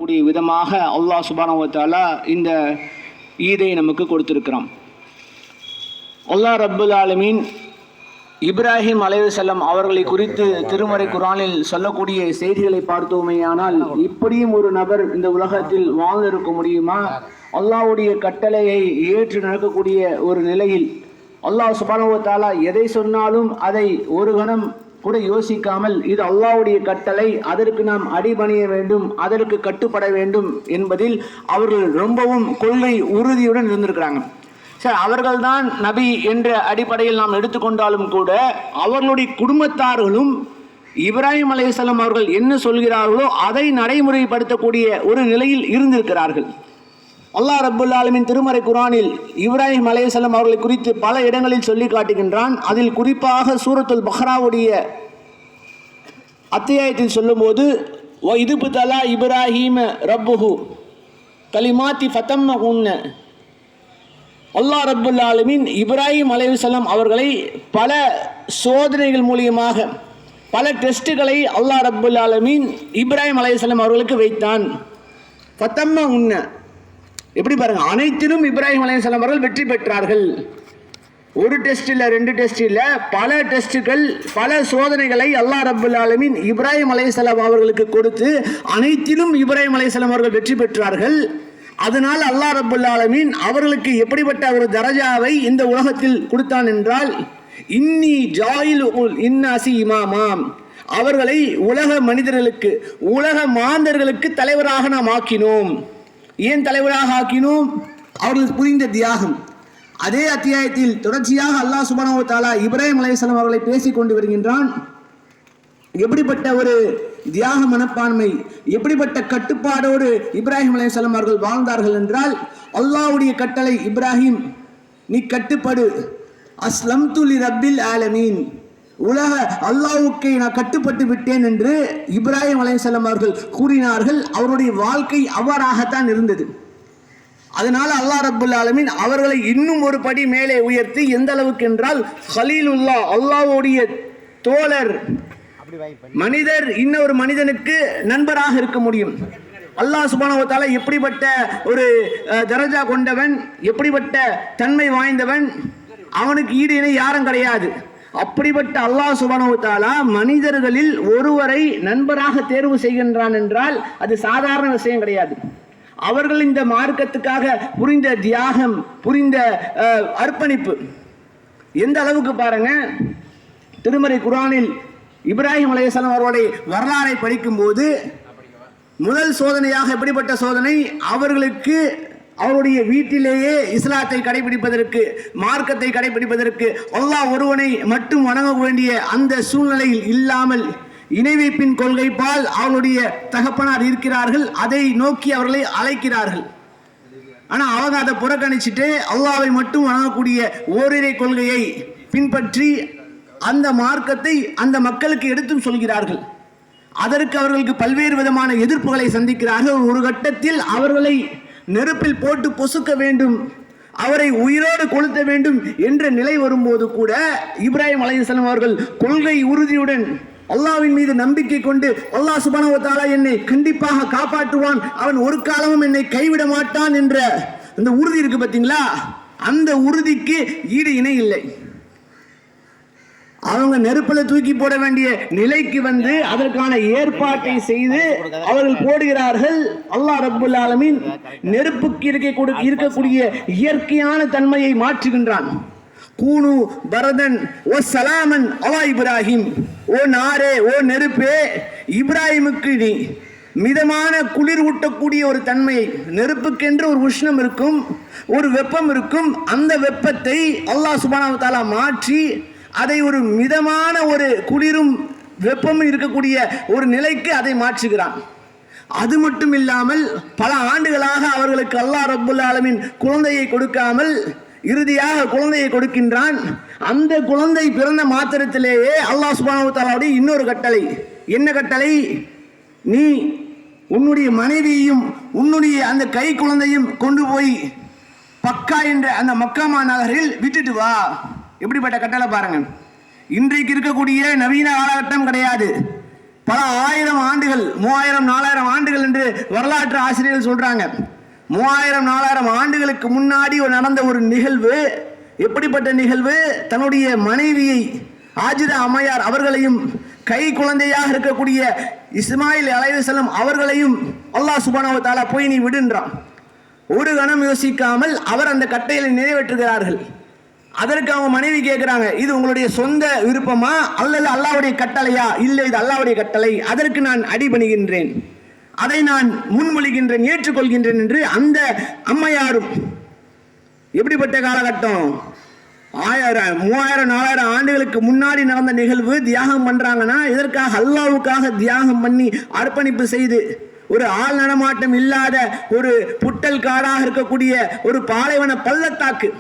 கூடிய விதமாக அல்லாஹ் சுப்ஹானஹு வ தஆலா இந்த ஈதை நமக்கு கொடுத்திருக்கிறான். அல்லாஹ் ரப்புல் ஆலமீன் இப்ராஹிம் அலைஹிஸ்ஸலாம் அவர்களை குறித்து திருமறை குர்ஆனில் சொல்லக்கூடிய செய்திகளை பார்த்தோமேயானால், இப்படியும் ஒரு நபர் இந்த உலகத்தில் வாழ்ந்திருக்க முடியுமா? அல்லாஹ்வுடைய கட்டளையை ஏற்று நடக்கக்கூடிய ஒரு நிலையில் அல்லாஹ் சுப்ஹானஹு வ தஆலா எதை சொன்னாலும் அதை ஒரு கணம் கூட யோசிக்காமல், இது அல்லாஹ்வுடைய கட்டளை, அதற்கு நாம் அடிபணிய வேண்டும், அதற்கு கட்டுப்பட வேண்டும் என்பதில் அவர்கள் ரொம்பவும் கொள்கை உறுதியுடன் இருந்திருக்கிறாங்க. சரி, அவர்கள்தான் நபி என்ற அடிப்படையில் நாம் எடுத்துக்கொண்டாலும் கூட அவர்களுடைய குடும்பத்தார்களும் இப்ராஹிம் அலைஹிஸ்ஸலாம் அவர்கள் என்ன சொல்கிறார்களோ அதை நடைமுறைப்படுத்தக்கூடிய ஒரு நிலையில் இருந்திருக்கிறார்கள். அல்லாஹ் ரப்புல் ஆலமீன் திருமறை குர்ஆனில் இப்ராஹிம் அலைஹிஸ்ஸலாம் அவர்களை குறித்து பல இடங்களில் சொல்லி காட்டுகின்றான். அதில் குறிப்பாக சூரத்துல் பக்ராவுடைய அத்தியாயத்தில் சொல்லும்போது, வ இதுபுதலா இப்ராஹீம ரப்புஹு கலிமாத்தி ஃபதம்மஹுன்ன, அல்லாஹ் ரப்புல் ஆலமீன் இப்ராஹிம் அலைஹிஸ்ஸலாம் அவர்களை பல சோதனைகள் மூலியமாக பல டெஸ்ட்டுகளை அல்லாஹ் ரப்புல் ஆலமீன் இப்ராஹிம் அலைஹிஸ்ஸலாம் அவர்களுக்கு வைத்தான். ஃபதம்மஹுன்ன, எப்படி பாருங்க, அனைத்திலும் இப்ராஹிம் அலைஹிஸ்ஸலாம் அவர்கள் வெற்றி பெற்றார்கள். ஒரு டெஸ்ட் இல்லை, ரெண்டு டெஸ்ட் இல்லை, பல டெஸ்ட்டுகள், பல சோதனைகளை அல்லாஹ் ரப்புல் ஆலமீன் இப்ராஹிம் அலைஹிஸ்ஸலாம் அவர்களுக்கு கொடுத்து அனைத்திலும் இப்ராஹிம் அலைஹிஸ்ஸலாம் அவர்கள் வெற்றி பெற்றார்கள். அதனால் அல்லாஹ் ரப்புல் ஆலமீன் அவர்களுக்கு எப்படிப்பட்ட ஒரு தரஜாவை இந்த உலகத்தில் கொடுத்தான் என்றால், இன்னி ஜாயிலுல் இன்னாசி இமாமாம், அவர்களை உலக மனிதர்களுக்கு, உலக மாந்தர்களுக்கு தலைவராக நாம் ஆக்கினோம். ஏன் தலைவராக ஆக்கினோம்? அவர்கள் புரிந்த தியாகம். அதே அத்தியாயத்தில் தொடர்ச்சியாக அல்லாஹ் சுப்ஹானஹு வ தஆலா இப்ராஹிம் அலைஹிஸ்ஸலாம் அவர்களை பேசிக் கொண்டு வருகின்றான். எப்படிப்பட்ட ஒரு தியாக மனப்பான்மை, எப்படிப்பட்ட கட்டுப்பாடோடு இப்ராஹிம் அலைஹிஸ்ஸலாம் அவர்கள் வாழ்ந்தார்கள் என்றால், அல்லாஹ்வுடைய கட்டளை, இப்ராஹிம் நீ கட்டுப்படு, அஸ்லம்து லி ரப்பில் ஆலமீன், உலக அல்லாஹ்வுக்கு நான் கட்டுப்பட்டு விட்டேன் என்று இப்ராஹிம் அலைஹிஸ்ஸலாம் அவர்கள் கூறினார்கள். அவருடைய வாழ்க்கை அவ்வாறாகத்தான் இருந்தது. அதனால அல்லாஹ் ரப்புல் ஆலமீன் அவர்களை இன்னும் ஒரு படி மேலே உயர்த்தி, எந்த அளவுக்கு என்றால், கலீலுல்லாஹ், அல்லாஹ்வுடைய தோழர். மனிதர் இன்னொரு மனிதனுக்கு நண்பராக இருக்க முடியும். அல்லாஹ் சுப்ஹானஹு வ தஆலா எப்படிப்பட்ட ஒரு தரஜா கொண்டவன், எப்படிப்பட்ட தன்மை வாய்ந்தவன், அவனுக்கு ஈடு இணை யாரும் கிடையாது. அப்படிப்பட்ட அல்லாஹ் சுப்ஹானஹு வ தஆலா மனிதர்களில் ஒருவரை நண்பராக தேர்வு செய்கின்றான் என்றால் அது சாதாரண விஷயம் கிடையாது. அவர்கள் இந்த மார்க்கத்துக்காக புரிந்த தியாகம், புரிந்த அர்ப்பணிப்பு எந்த அளவுக்கு பாருங்க. திருமறை குர்ஆனில் இப்ராஹிம் அலைஹிஸ்ஸலாம் அவர்களுடைய வரலாறை படிக்கும்போது முதல் சோதனையாக எப்படிப்பட்ட சோதனை, அவர்களுக்கு அவருடைய வீட்டிலேயே இஸ்லாத்தை கடைபிடிப்பதற்கு, மார்க்கத்தை கடைபிடிப்பதற்கு, அல்லாஹ் ஒருவனை மட்டும் வணங்க வேண்டிய அந்த சூழ்நிலையில் இல்லாமல் இணை வைப்பின் கொள்கை பால் அவருடைய தகப்பனார் இருக்கிறார்கள். அதை நோக்கி அவர்களை அழைக்கிறார்கள். ஆனால் அவங்க அதை புறக்கணிச்சுட்டு அல்லாஹ்வை மட்டும் வணங்கக்கூடிய ஓரிரை கொள்கையை பின்பற்றி அந்த மார்க்கத்தை அந்த மக்களுக்கு எடுத்தும் சொல்கிறார்கள். அதற்கு அவர்களுக்கு பல்வேறு விதமான எதிர்ப்புகளை சந்திக்கிறார்கள். ஒரு கட்டத்தில் அவர்களை நெருப்பில் போட்டு பொசுக்க வேண்டும், அவரை உயிரோடு கொளுத்த வேண்டும் என்ற நிலை வரும்போது கூட இப்ராஹிம் அலைஹிஸ்ஸலாம் அவர்கள் கொள்கை உறுதியுடன் அல்லாஹ்வின் மீது நம்பிக்கை கொண்டு, அல்லாஹ் சுப்ஹானஹு வ தஆலா என்னை கண்டிப்பாக காப்பாற்றுவான், அவன் ஒரு காலமும் என்னை கைவிட மாட்டான் என்ற அந்த உறுதி இருக்கு பார்த்தீங்களா, அந்த உறுதிக்கு ஈடு இணை இல்லை. அவங்க நெருப்பில் தூக்கி போட வேண்டிய நிலைக்கு வந்து அதற்கான ஏற்பாட்டை செய்து அவர்கள் போடுகிறார்கள். அல்லாஹ் ரப்புல் ஆலமீன் நெருப்புக்கு இருக்கக்கூடிய இயற்கையான தன்மையை மாற்றுகின்றான். கூனு பரதன் ஓ சலாமன் அலா இப்ராஹிம், ஓ நாரே, ஓ நெருப்பே, இப்ராஹிமுக்கு நீ மிதமான குளிர் ஊட்டக்கூடிய ஒரு தன்மையை, நெருப்புக்கென்று ஒரு உஷ்ணம் இருக்கும், ஒரு வெப்பம் இருக்கும், அந்த வெப்பத்தை அல்லாஹ் சுப்ஹானஹு வ தஆலா மாற்றி அதை ஒரு மிதமான ஒரு குளிரும் வெப்பமும் இருக்கக்கூடிய ஒரு நிலைக்கு அதை மாற்றுகிறான். அது மட்டும் இல்லாமல் பல ஆண்டுகளாக அவர்களுக்கு அல்லாஹ் ரப்புல் ஆலமீன் குழந்தையை கொடுக்காமல் இறுதியாக குழந்தையை கொடுக்கின்றான். அந்த குழந்தை பிறந்த மாத்திரத்திலேயே அல்லாஹ் சுப்ஹானஹு வ தஆலாவுடைய இன்னொரு கட்டளை, என்ன கட்டளை, நீ உன்னுடைய மனைவியையும் உன்னுடைய அந்த கை குழந்தையும் கொண்டு போய் பக்கா என்ற அந்த மக்கமா நகரில் விட்டுட்டு வா. எப்படிப்பட்ட கட்டளை பாருங்க. இன்றைக்கு இருக்கக்கூடிய நவீன காலகட்டம் கிடையாது. பல ஆயிரம் ஆண்டுகள், 3000 4000 ஆண்டுகள் என்று வரலாற்று ஆசிரியர்கள் சொல்றாங்க. 3000 4000 ஆண்டுகளுக்கு முன்னாடி நடந்த ஒரு நிகழ்வு. எப்படிப்பட்ட நிகழ்வு? தன்னுடைய மனைவியை ஆஜிரா அம்மையார் அவர்களையும் கை குழந்தையாக இருக்கக்கூடிய இஸ்மாயில் அலைஹிஸ்ஸலாம் அவர்களையும் அல்லாஹ் சுப்ஹானஹு வ தஆலா போய் நீ விடுன்றான். ஒரு கணம் யோசிக்காமல் அவர் அந்த கட்டளையை நிறைவேற்றுகிறார்கள். அதற்கு அவங்க மனைவி கேட்கிறாங்க, இது உங்களுடைய சொந்த விருப்பமா அல்லது அல்லாஹ்வுடைய கட்டளையா? இல்லை, இது அல்லாஹ்வுடைய கட்டளை, அதற்கு நான் அடிபணிகின்றேன், அதை நான் முன்மொழிகின்றேன், ஏற்றுக்கொள்கின்றேன் என்று அந்த அம்மையாரும். எப்படிப்பட்ட காலகட்டம்? 3000 4000 ஆண்டுகளுக்கு முன்னாடி நடந்த நிகழ்வு. தியாகம் பண்றாங்கன்னா இதற்காக அல்லாஹ்வுக்காக தியாகம் பண்ணி அர்ப்பணிப்பு செய்து, ஒரு ஆள் நடமாட்டம் இல்லாத ஒரு புட்டல் காடாக இருக்கக்கூடிய ஒரு பாலைவன பள்ளத்தாக்கு,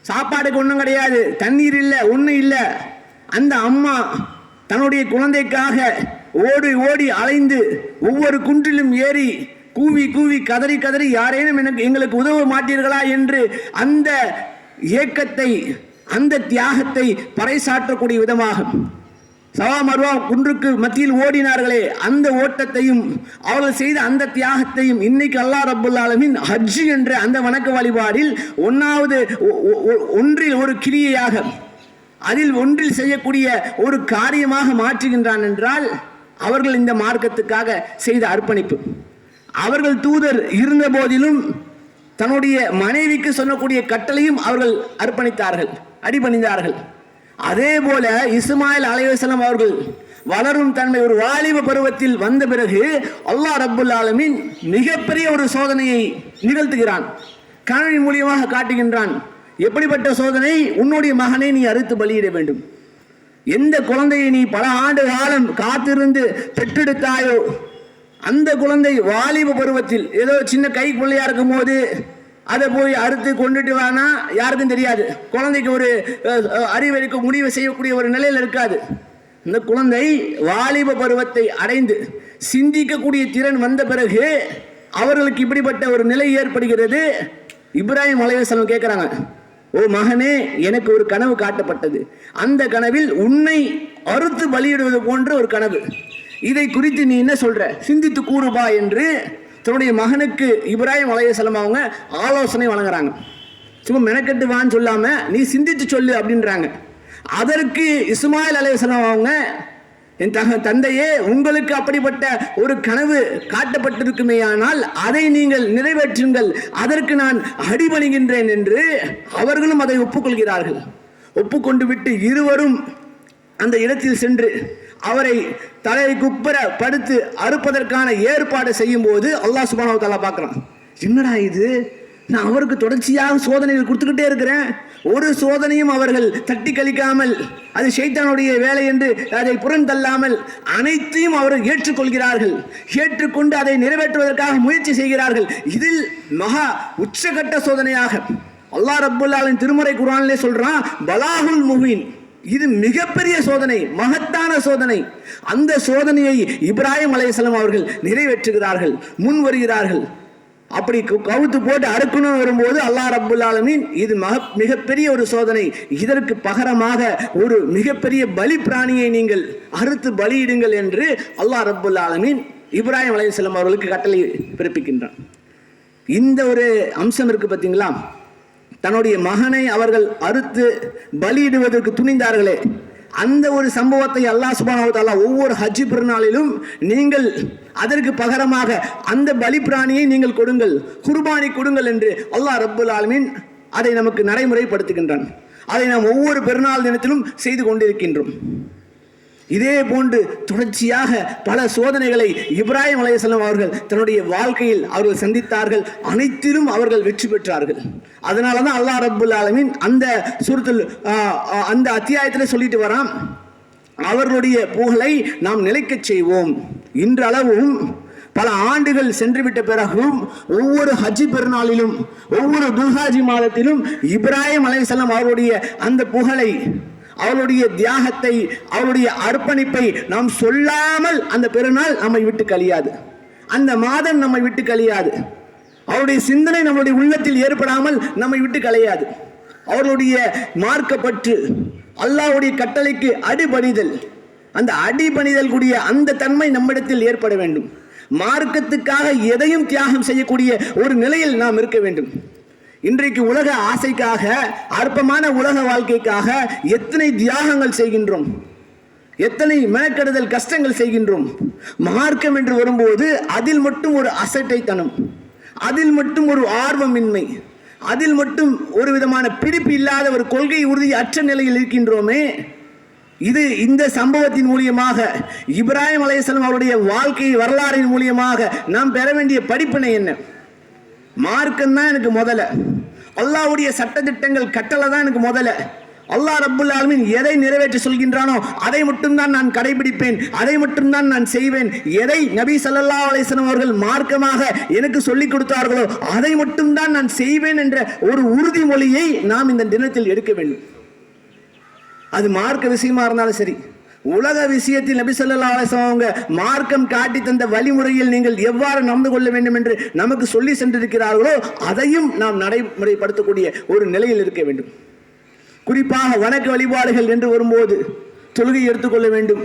சாப்பாடுக்கு ஒன்றும் கிடையாது, தண்ணீர் இல்லை, ஒன்றும் இல்லை. அந்த அம்மா தன்னுடைய குழந்தைக்காக ஓடி ஓடி அலைந்து ஒவ்வொரு குன்றிலும் ஏறி கூவி கூவி கதறி கதறி யாரேனும் எங்களுக்கு உதவ மாட்டீர்களா என்று அந்த ஏக்கத்தை, அந்த தியாகத்தை பறைசாற்றக்கூடிய விதமாக சவா மர்வா குன்றுக்கு மத்தியில் ஓடினார்களே, அந்த ஓட்டத்தையும் அவர்கள் செய்த அந்த தியாகத்தையும் இன்னைக்கு அல்லாஹ் ரப்புல் ஆலமீன் ஹஜ் என்ற அந்த வணக்க வழிபாடில் ஒன்றில் ஒரு கிரியையாக, அதில் ஒன்றில் செய்யக்கூடிய ஒரு காரியமாக மாற்றுகின்றான் என்றால் அவர்கள் இந்த மார்க்கத்துக்காக செய்த அர்ப்பணிப்பு. அவர்கள் தூதர் இருந்த போதிலும் தன்னுடைய மனைவிக்கு சொல்லக்கூடிய கட்டளையும் அவர்கள் அர்ப்பணித்தார்கள், அடிபணிந்தார்கள். அதே போல இஸ்மாயில் அலைஹிஸ்ஸலாம் அவர்கள் வளரும் தன்மை ஒரு வாலிப பருவத்தில் வந்த பிறகு அல்லாஹ் ரப்புல் ஆலமீன் மிகப்பெரிய ஒரு சோதனையை நிகழ்த்துகிறான், கனவின் மூலியமாக காட்டுகின்றான். எப்படிப்பட்ட சோதனை? உன்னுடைய மகனை நீ அறுத்து பலியிட வேண்டும். எந்த குழந்தையை நீ பல ஆண்டு காலம் காத்திருந்து பெற்றெடுத்தாயோ அந்த குழந்தை வாலிப பருவத்தில் ஏதோ சின்ன கை பிள்ளையா இருக்கும் போது அதை போய் அறுத்து கொண்டுட்டு வானா யாருக்கும் தெரியாது. குழந்தைக்கு ஒரு அறிவறிக்க முடிவு செய்யக்கூடிய ஒரு நிலையில் இருக்காது. இந்த குழந்தை வாலிப பருவத்தை அடைந்து சிந்திக்கக்கூடிய திறன் வந்த பிறகு அவர்களுக்கு இப்படிப்பட்ட ஒரு நிலை ஏற்படுகிறது. இப்ராஹிம் அலைஹிஸ்ஸலாம் கேட்குறாங்க, ஓ மகனே, எனக்கு ஒரு கனவு காட்டப்பட்டது, அந்த கனவில் உன்னை அறுத்து பலியிடுவது போன்ற ஒரு கனவு, இதை குறித்து நீ என்ன சொல்ற, சிந்தித்து கூறுபா என்று தன்னுடைய மகனுக்கு இப்ராஹிம் அலைஹிஸ்ஸலாம் அவங்க ஆலோசனை வழங்குறாங்க. சும்மா மெனக்கெட்டு வான்னு சொல்லாம நீ சிந்தித்து சொல்லு அப்படின்றாங்க. அதற்கு இஸ்மாயில் அலைஹிஸ்ஸலாம் அவங்க, என் தந்தையே, உங்களுக்கு அப்படிப்பட்ட ஒரு கனவு காட்டப்பட்டிருக்குமேயானால் அதை நீங்கள் நிறைவேற்றுங்கள், அதற்கு நான் அடிபணிகின்றேன் என்று அவர்களும் அதை ஒப்புக்கொள்கிறார்கள். ஒப்புக்கொண்டு விட்டு இருவரும் அந்த இடத்தில் சென்று அவரை தலை குப்புற படுத்து அறுப்பதற்கான ஏற்பாடு செய்யும் போது அல்லாஹ் சுப்ஹானஹு வ தஆலா பார்க்குறான், என்னடா இது, நான் அவருக்கு தொடர்ச்சியாக சோதனைகள் கொடுத்துக்கிட்டே இருக்கிறேன், ஒரு சோதனையும் அவர்கள் தட்டி கழிக்காமல், அது ஷைத்தானுடைய வேலை என்று அதை புறந்தள்ளாமல் அனைத்தையும் அவர்கள் ஏற்றுக்கொள்கிறார்கள். ஏற்றுக்கொண்டு அதை நிறைவேற்றுவதற்காக முயற்சி செய்கிறார்கள். இதில் மகா உச்சகட்ட சோதனையாக அல்லாஹ் ரப்புல் ஆலமீன் திருமறை குர்ஆனிலே சொல்றான், பலாகுல் முபீன், இது மிகப்பெரிய சோதனை, மகத்தான சோதனை. அந்த சோதனையை இப்ராஹிம் அலைஹிஸ்ஸலாம் அவர்கள் நிறைவேற்றுகிறார்கள், முன் வருகிறார்கள். அப்படி கவுத்து போட்டு அறுக்கணும் வரும்போது அல்லாஹ் ரப்புல் ஆலமீன், இது மிகப்பெரிய ஒரு சோதனை, இதற்கு பகரமாக ஒரு மிகப்பெரிய பலி பிராணியை நீங்கள் அறுத்து பலியிடுங்கள் என்று அல்லாஹ் ரப்புல் ஆலமீன் இப்ராஹிம் அலைஹிஸ்ஸலாம் அவர்களுக்கு கட்டளை பிறப்பிக்கின்றான். இந்த ஒரு அம்சம் இருக்கு பார்த்தீங்களா, தன்னுடைய மகனை அவர்கள் அறுத்து பலியிடுவதற்கு துணிந்தார்களே, அந்த ஒரு சம்பவத்தை அல்லாஹ் சுப்ஹானஹு வ தஆலா ஒவ்வொரு ஹஜ் பெருநாளிலும் நீங்கள் அதற்கு பகரமாக அந்த பலி பிராணியை நீங்கள் கொடுங்கள், குர்பானி கொடுங்கள் என்று அல்லாஹ் ரப்புல் ஆலமீன் அதை நமக்கு நடைமுறைப்படுத்துகின்றான். அதை நாம் ஒவ்வொரு பெருநாள் தினத்திலும் செய்து கொண்டிருக்கின்றோம். இதே போன்று தொடர்ச்சியாக பல சோதனைகளை இப்ராஹிம் அலைஹிஸ்ஸலாம் அவர்கள் தன்னுடைய வாழ்க்கையில் அவர்கள் சந்தித்தார்கள். அனைத்திலும் அவர்கள் வெற்றி பெற்றார்கள். அதனால தான் அல்லாஹ் ரப்புல் ஆலமீன் அந்த சூரத்துல் அந்த அத்தியாயத்தில் சொல்லிட்டு வரான், அவர்களுடைய புகழை நாம் நிலைக்கச் செய்வோம். இன்றளவும் பல ஆண்டுகள் சென்றுவிட்ட பிறகும் ஒவ்வொரு ஹஜ் பெருநாளிலும் ஒவ்வொரு துல்ஹஜ் மாதத்திலும் இப்ராஹிம் அலைஹிஸ்ஸலாம் அவருடைய அந்த புகழை, அவருடைய தியாகத்தை, அவருடைய அர்ப்பணிப்பை நாம் சொல்லாமல் அந்த பெருநாள் நம்மை விட்டு கழியாது, அந்த மாதம் நம்மை விட்டு கழியாது, அவருடைய சிந்தனை நம்முடைய உள்ளத்தில் ஏற்படாமல் நம்மை விட்டு கழியாது. அவருடைய மார்க்கப்பற்று, அல்லாஹ்வுடைய கட்டளைக்கு அடிபணிதல், அந்த அடிபணிதல் கூடிய அந்த தன்மை நம்மிடத்தில் ஏற்பட வேண்டும். மார்க்கத்துக்காக எதையும் தியாகம் செய்யக்கூடிய ஒரு நிலையில் நாம் இருக்க வேண்டும். இன்றைக்கு உலக ஆசைக்காக, அற்பமான உலக வாழ்க்கைக்காக எத்தனை தியாகங்கள் செய்கின்றோம், எத்தனை மெனக்கெடுதல் கஷ்டங்கள் செய்கின்றோம். மார்க்கம் என்று வரும்போது அதில் மட்டும் ஒரு அசட்டைத்தனம், அதில் மட்டும் ஒரு ஆர்வமின்மை, அதில் மட்டும் ஒரு விதமான பிடிப்பு இல்லாத ஒரு கொள்கை உறுதி அற்ற நிலையில் இருக்கின்றோமே. இது இந்த சம்பவத்தின் மூலியமாக, இப்ராஹிம் அலைஹிஸ்ஸலாம் அவருடைய வாழ்க்கை வரலாறின் மூலியமாக நாம் பெற வேண்டிய படிப்பினை என்ன? மார்க்கம் தான் எனக்கு முதல்ல, அல்லாஹ்வுடைய சட்டதிட்டங்கள் கட்டளை தான் எனக்கு முதல்ல. அல்லாஹ் ரப்புல் ஆலமீன் எதை நிறைவேற்ற சொல்கின்றானோ அதை மட்டும்தான் நான் கடைபிடிப்பேன், அதை மட்டும்தான் நான் செய்வேன். எதை நபி ஸல்லல்லாஹு அலைஹி வஸல்லம் அவர்கள் மார்க்கமாக எனக்கு சொல்லிக் கொடுத்தார்களோ அதை மட்டும்தான் நான் செய்வேன் என்ற ஒரு உறுதிமொழியை நாம் இந்த தினத்தில் எடுக்க வேண்டும். அது மார்க்க விஷயமா இருந்தாலும் சரி, உலக விஷயத்தில் நபி ஸல்லல்லாஹு அலைஹி வஸல்லம் அவங்க மார்க்கம் காட்டி தந்த வழிமுறையில் நீங்கள் எவ்வாறு நடந்து கொள்ள வேண்டும் என்று நமக்கு சொல்லி சென்றிருக்கிறார்களோ அதையும் நாம் நடைமுறைப்படுத்தக்கூடிய ஒரு நிலையில் இருக்க வேண்டும். குறிப்பாக வணக்க வழிபாடுகள் என்று வரும்போது தொழுகை எடுத்துக்கொள்ள வேண்டும்,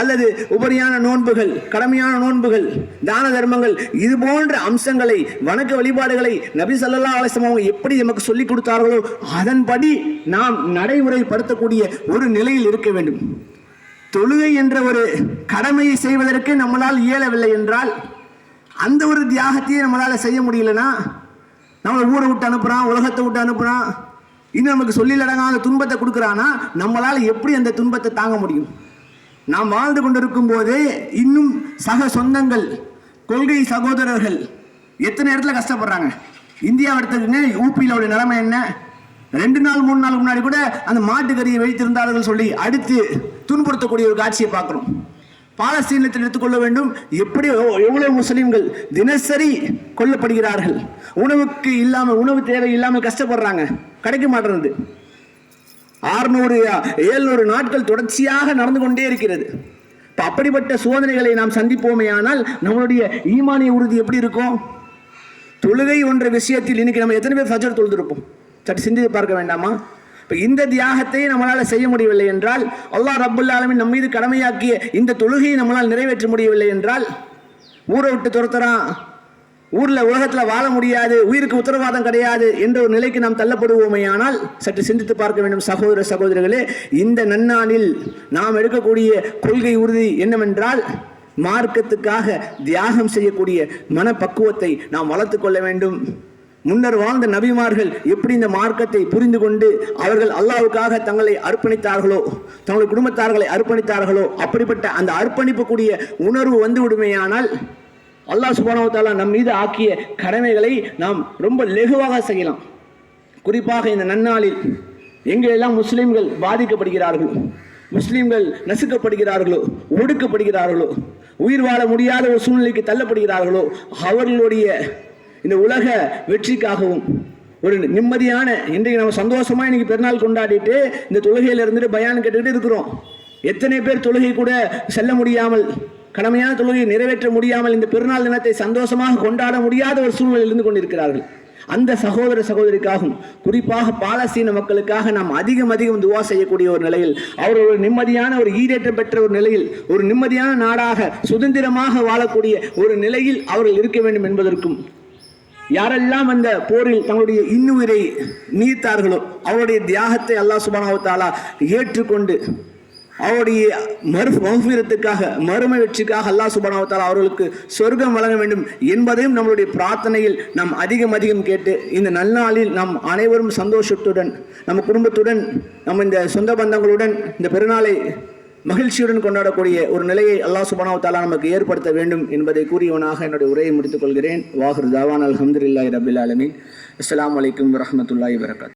அல்லது உபரியான நோன்புகள், கடமையான நோன்புகள், தான தர்மங்கள், இது போன்ற அம்சங்களை, வணக்க வழிபாடுகளை நபி ஸல்லல்லாஹு அலைஹி வஸல்லம் அவங்க எப்படி நமக்கு சொல்லிக் கொடுத்தார்களோ அதன்படி நாம் நடைமுறைப்படுத்தக்கூடிய ஒரு நிலையில் இருக்க வேண்டும். தொழுகை என்ற ஒரு கடமையை செய்வதற்கு நம்மளால் இயலவில்லை என்றால், அந்த ஒரு தியாகத்தையே நம்மளால் செய்ய முடியலன்னா, நம்மளை ஊரை விட்டு அனுப்புகிறான், உலகத்தை விட்டு அனுப்புகிறான், இன்னும் நமக்கு சொல்லிலடங்காத துன்பத்தை கொடுக்குறானா, நம்மளால் எப்படி அந்த துன்பத்தை தாங்க முடியும்? நாம் வாழ்ந்து கொண்டிருக்கும் போதே இன்னும் சக சொந்தங்கள், கொள்கை சகோதரர்கள் எத்தனை இடத்துல கஷ்டப்படுறாங்க. இந்தியாவை எடுத்துக்கிட்டு யூபியில் உடைய நிலைமை என்ன? 2 நாள் 3 நாளுக்கு முன்னாடி கூட அந்த மாட்டுக்கறியை வைத்திருந்தார்கள் சொல்லி அடுத்து துன்புறுத்தக்கூடிய ஒரு காட்சியை பார்க்குறோம். பாலஸ்தீனத்தில் எடுத்துக்கொள்ள வேண்டும், எப்படி எவ்வளவு முஸ்லிம்கள் தினசரி கொல்லப்படுகிறார்கள், உணவுக்கு இல்லாமல், உணவு தேவை இல்லாமல் கஷ்டப்படுறாங்க, கிடைக்க மாட்டேங்குது. 600-700 நாட்கள் தொடர்ச்சியாக நடந்து கொண்டே இருக்கிறது. இப்போ அப்படிப்பட்ட சோதனைகளை நாம் சந்திப்போமே ஆனால் நம்மளுடைய ஈமானிய உறுதி எப்படி இருக்கும்? தொழுகை என்ற விஷயத்தில் இன்னைக்கு நம்ம எத்தனை பேர் ஃபஜ்ர் தொழுதிருப்போம்? சற்று சிந்தித்து பார்க்க வேண்டாமா? இப்போ இந்த தியாகத்தை நம்மளால் செய்ய முடியவில்லை என்றால், அல்லாஹ் ரப்புல் ஆலமீன் நம் மீது கடமையாக்கிய இந்த தொழுகையை நம்மளால் நிறைவேற்ற முடியவில்லை என்றால், ஊரை விட்டு துரத்துறான், ஊரில் உலகத்தில் வாழ முடியாது, உயிருக்கு உத்தரவாதம் கிடையாது என்ற ஒரு நிலைக்கு நாம் தள்ளப்படுவோமே ஆனால் சற்று சிந்தித்து பார்க்க வேண்டும். சகோதர சகோதரிகளே, இந்த நன்னாளில் நாம் எடுக்கக்கூடிய கொள்கை உறுதி என்னவென்றால், மார்க்கத்துக்காக தியாகம் செய்யக்கூடிய மனப்பக்குவத்தை நாம் வளர்த்து கொள்ள வேண்டும். முன்னர் வாழ்ந்த நபிமார்கள் எப்படி இந்த மார்க்கத்தை புரிந்து கொண்டு அவர்கள் அல்லாஹ்வுக்காக தங்களை அர்ப்பணித்தார்களோ, தங்களுடைய குடும்பத்தார்களை அர்ப்பணித்தார்களோ, அப்படிப்பட்ட அந்த அர்ப்பணிப்பு கூடிய உணர்வு வந்து விடுமேயானால் அல்லாஹ் சுப்ஹானஹு வ தஆலா நம் மீது ஆக்கிய கடமைகளை நாம் ரொம்ப லெகுவாக செய்யலாம். குறிப்பாக இந்த நன்னாளில் எங்கெல்லாம் முஸ்லிம்கள் பாதிக்கப்படுகிறார்களோ, முஸ்லிம்கள் நசுக்கப்படுகிறார்களோ, ஒடுக்கப்படுகிறார்களோ, உயிர் வாழ முடியாத ஒரு சூழ்நிலைக்கு தள்ளப்படுகிறார்களோ, அவர்களுடைய இந்த உலக வெற்றிக்காகவும் ஒரு நிம்மதியான, இன்றைக்கு நம்ம சந்தோஷமாக இன்னைக்கு பெருநாள் கொண்டாடிட்டு இந்த தொழுகையில் இருந்துட்டு பயான் கேட்டுக்கிட்டு இருக்கிறோம். எத்தனை பேர் தொழுகை கூட செல்ல முடியாமல், கடமையான தொழுகையை நிறைவேற்ற முடியாமல் இந்த பெருநாள் தினத்தை சந்தோஷமாக கொண்டாட முடியாத ஒரு சூழ்நிலையில் இருந்து கொண்டிருக்கிறார்கள். அந்த சகோதர சகோதரிக்காகவும், குறிப்பாக பாலஸ்தீன மக்களுக்காக நாம் அதிகம் துவா செய்யக்கூடிய ஒரு நிலையில், அவர் ஒரு நிம்மதியான, ஒரு ஈடேற்றம் பெற்ற ஒரு நிலையில், ஒரு நிம்மதியான நாடாக சுதந்திரமாக வாழக்கூடிய ஒரு நிலையில் அவர்கள் இருக்க வேண்டும் என்பதற்கும், யாரெல்லாம் அந்த போரில் தங்களுடைய இன்னுயிரை நீத்தார்களோ அவருடைய தியாகத்தை அல்லாஹ் சுப்ஹானஹு வ தஆலா ஏற்றுக்கொண்டு அவருடைய மறுஃபிரத்துக்காக, மறுமை வெற்றிக்காக அல்லாஹ் சுப்ஹானஹு வ தஆலா அவர்களுக்கு சொர்க்கம் வழங்க வேண்டும் என்பதையும் நம்மளுடைய பிரார்த்தனையில் நாம் அதிகம் கேட்டு, இந்த நன்னாளில் நாம் அனைவரும் சந்தோஷத்துடன், நம்ம குடும்பத்துடன், நம்ம இந்த சொந்த பந்தங்களுடன் இந்த பெருநாளை மகிழ்ச்சியுடன் கொண்டாடக்கூடிய ஒரு நிலையை அல்லாஹ் சுப்ஹானஹு வ தஆலா நமக்கு ஏற்படுத்த வேண்டும் என்பதை கூறியவனாக என்னுடைய உரையை முடித்துக் கொள்கிறேன். வாஹிரு தாவானா அல்ஹம்துலில்லாஹி ரப்பில் ஆலமீன். அஸ்ஸலாமு அலைக்கும் வரஹ்மத்துல்லாஹி வபரகாத்துஹு.